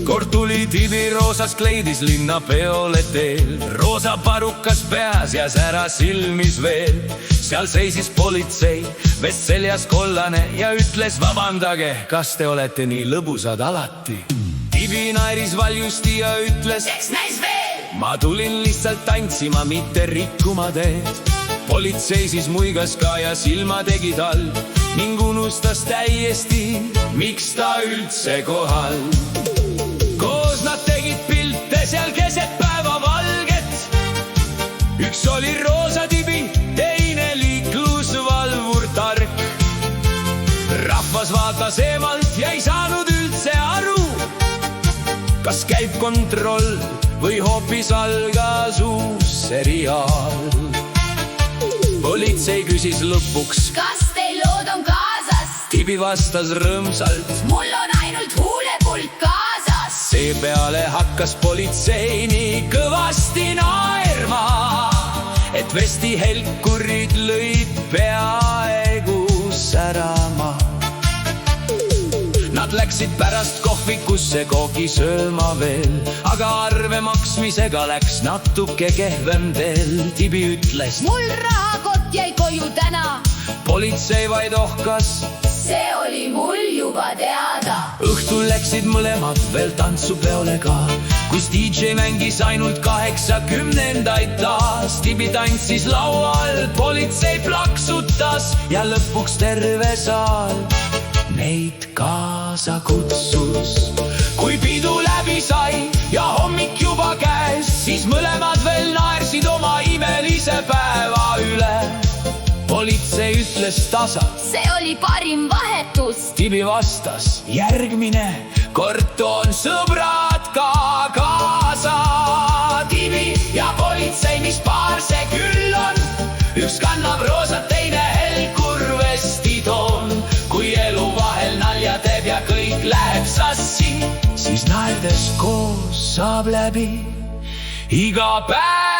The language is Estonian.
kord tuli Tibi roosast kleidis linna peole teel. Roosa parukas peas ja sära silmis veel. Seal seisis politsei, vest seljas kollane ja ütles: vabandage, kas te olete nii lõbusad alati? Tibi naeris valjusti ja ütles: eks näis veel. Ma tulin lihtsalt tantsima, mitte rikkuma teed. Politsei siis muigas ka ja silma tegi tal ning unustas täiesti, miks ta üldse kohal. Koos nad tegid pilte seal keset päevavalget. Üks oli roosa Tibi, teine liiklusvalvur tark. Rahvas vaatas eemalt ja ei saanud üldse aru, kas käib kontroll või hoopis algas uus seriaal. Politsei küsis lõpuks: kas teil lood on kaasas? Tibi vastas rõõmsalt: mul on ainult huulepult kaasas. Seepeale hakkas politsei nii kõvasti naerma, et vesti helkurid lõid peaaegu särama. Nad läksid pärast kohvikusse koogi sööma veel, aga arve maksmisega läks natuke kehvem teel. Tibi ütles: mul rahakott jäi koju täna. Politsei vaid ohkas: see oli mul juba teada. Õhtul läksid mõlemad veel tantsupeole ka, kus DJ mängis ainult 80-ndaid taas. Tibi tantsis laual, politsei plaksutas ja lõpuks terve saal neid kaasa kutsus. Kui pidu läbi sai ja hommik juba käes, siis mõlemad veel naersid oma imelise päeva üle. Politsei ütles tasa: see oli parim vahetus. Tibi vastas: järgmine kord toon sõbrad ka kaasa. Tibi ja politsei, mis paar see küll on, üks kannab roosat, teine helkur vesti toon. Kui elu vahel nalja teeb ja kõik läheb sassi, siis naerdes koos saab läbi iga päev.